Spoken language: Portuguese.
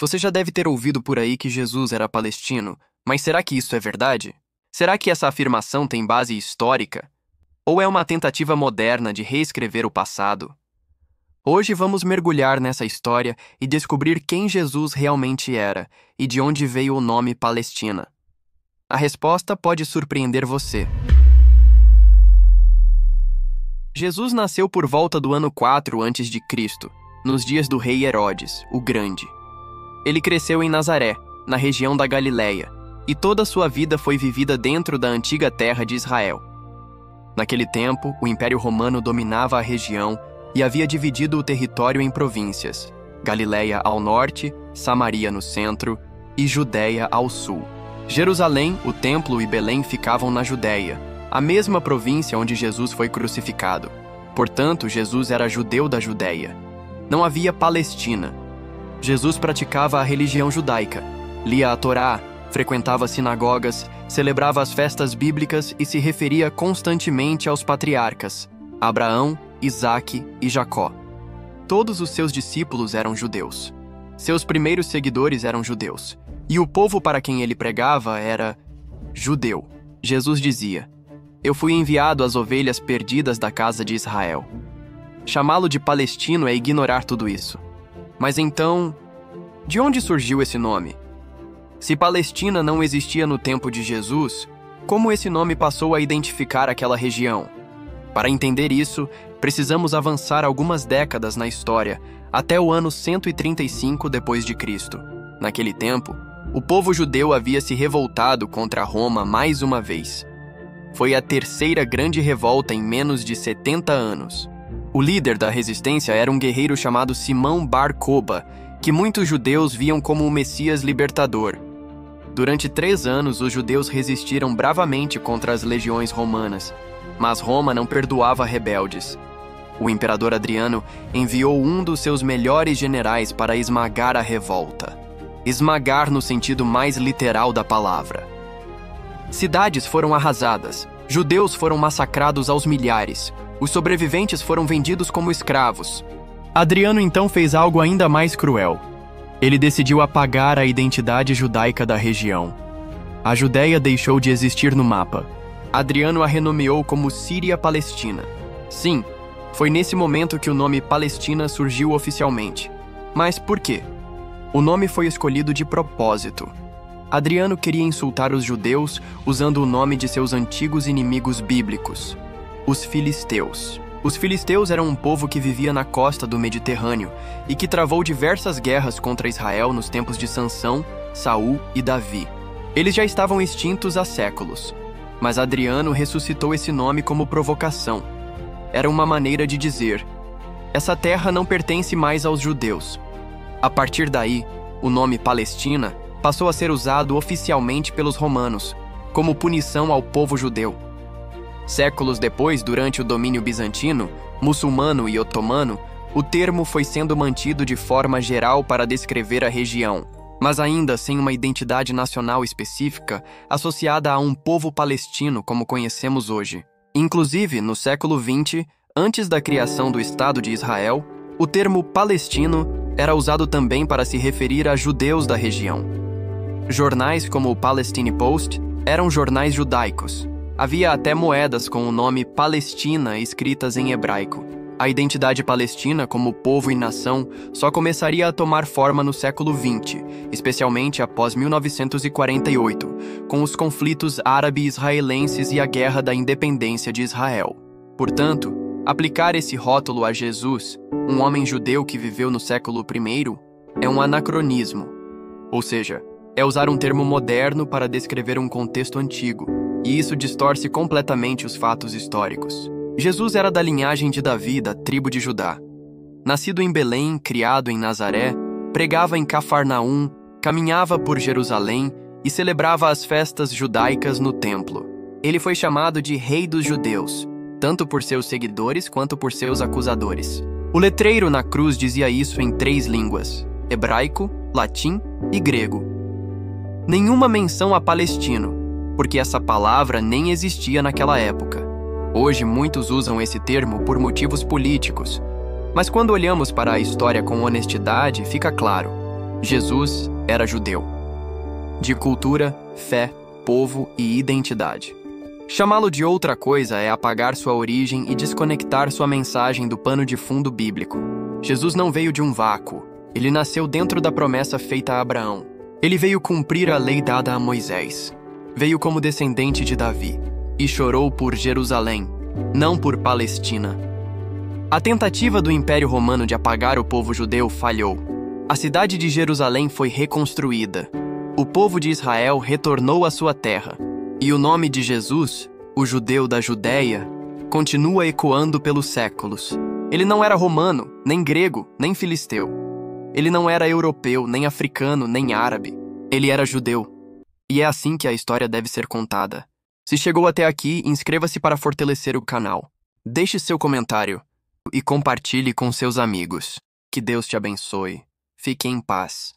Você já deve ter ouvido por aí que Jesus era palestino, mas será que isso é verdade? Será que essa afirmação tem base histórica? Ou é uma tentativa moderna de reescrever o passado? Hoje vamos mergulhar nessa história e descobrir quem Jesus realmente era e de onde veio o nome Palestina. A resposta pode surpreender você. Jesus nasceu por volta do ano 4 a.C., nos dias do rei Herodes, o Grande. Ele cresceu em Nazaré, na região da Galileia, e toda sua vida foi vivida dentro da antiga terra de Israel. Naquele tempo, o Império Romano dominava a região e havia dividido o território em províncias: Galileia ao norte, Samaria no centro e Judéia ao sul. Jerusalém, o templo e Belém ficavam na Judéia, a mesma província onde Jesus foi crucificado. Portanto, Jesus era judeu da Judéia. Não havia Palestina. Jesus praticava a religião judaica, lia a Torá, frequentava sinagogas, celebrava as festas bíblicas e se referia constantemente aos patriarcas, Abraão, Isaque e Jacó. Todos os seus discípulos eram judeus. Seus primeiros seguidores eram judeus. E o povo para quem ele pregava era judeu. Jesus dizia: "Eu fui enviado às ovelhas perdidas da casa de Israel." Chamá-lo de palestino é ignorar tudo isso. Mas então, de onde surgiu esse nome? Se Palestina não existia no tempo de Jesus, como esse nome passou a identificar aquela região? Para entender isso, precisamos avançar algumas décadas na história, até o ano 135 d.C. Naquele tempo, o povo judeu havia se revoltado contra Roma mais uma vez. Foi a terceira grande revolta em menos de 70 anos. O líder da resistência era um guerreiro chamado Simão Bar Koba, que muitos judeus viam como o Messias libertador. Durante 3 anos, os judeus resistiram bravamente contra as legiões romanas, mas Roma não perdoava rebeldes. O imperador Adriano enviou um dos seus melhores generais para esmagar a revolta. Esmagar no sentido mais literal da palavra. Cidades foram arrasadas, judeus foram massacrados aos milhares, os sobreviventes foram vendidos como escravos. Adriano então fez algo ainda mais cruel. Ele decidiu apagar a identidade judaica da região. A Judéia deixou de existir no mapa. Adriano a renomeou como Síria-Palestina. Sim, foi nesse momento que o nome Palestina surgiu oficialmente. Mas por quê? O nome foi escolhido de propósito. Adriano queria insultar os judeus usando o nome de seus antigos inimigos bíblicos, os filisteus. Os filisteus eram um povo que vivia na costa do Mediterrâneo e que travou diversas guerras contra Israel nos tempos de Sansão, Saul e Davi. Eles já estavam extintos há séculos, mas Adriano ressuscitou esse nome como provocação. Era uma maneira de dizer: essa terra não pertence mais aos judeus. A partir daí, o nome Palestina passou a ser usado oficialmente pelos romanos, como punição ao povo judeu. Séculos depois, durante o domínio bizantino, muçulmano e otomano, o termo foi sendo mantido de forma geral para descrever a região, mas ainda sem uma identidade nacional específica associada a um povo palestino como conhecemos hoje. Inclusive, no século XX, antes da criação do Estado de Israel, o termo palestino era usado também para se referir a judeus da região. Jornais como o Palestine Post eram jornais judaicos. Havia até moedas com o nome Palestina escritas em hebraico. A identidade palestina como povo e nação só começaria a tomar forma no século XX, especialmente após 1948, com os conflitos árabe-israelenses e a Guerra da Independência de Israel. Portanto, aplicar esse rótulo a Jesus, um homem judeu que viveu no século I, é um anacronismo. Ou seja, é usar um termo moderno para descrever um contexto antigo, e isso distorce completamente os fatos históricos. Jesus era da linhagem de Davi, da tribo de Judá. Nascido em Belém, criado em Nazaré, pregava em Cafarnaum, caminhava por Jerusalém e celebrava as festas judaicas no templo. Ele foi chamado de Rei dos Judeus, tanto por seus seguidores quanto por seus acusadores. O letreiro na cruz dizia isso em 3 línguas: hebraico, latim e grego. Nenhuma menção a palestino, porque essa palavra nem existia naquela época. Hoje muitos usam esse termo por motivos políticos, mas quando olhamos para a história com honestidade, fica claro: Jesus era judeu. De cultura, fé, povo e identidade. Chamá-lo de outra coisa é apagar sua origem e desconectar sua mensagem do pano de fundo bíblico. Jesus não veio de um vácuo. Ele nasceu dentro da promessa feita a Abraão. Ele veio cumprir a lei dada a Moisés. Veio como descendente de Davi e chorou por Jerusalém, não por Palestina. A tentativa do Império Romano de apagar o povo judeu falhou. A cidade de Jerusalém foi reconstruída. O povo de Israel retornou à sua terra. E o nome de Jesus, o judeu da Judéia, continua ecoando pelos séculos. Ele não era romano, nem grego, nem filisteu. Ele não era europeu, nem africano, nem árabe. Ele era judeu. E é assim que a história deve ser contada. Se chegou até aqui, inscreva-se para fortalecer o canal. Deixe seu comentário e compartilhe com seus amigos. Que Deus te abençoe. Fique em paz.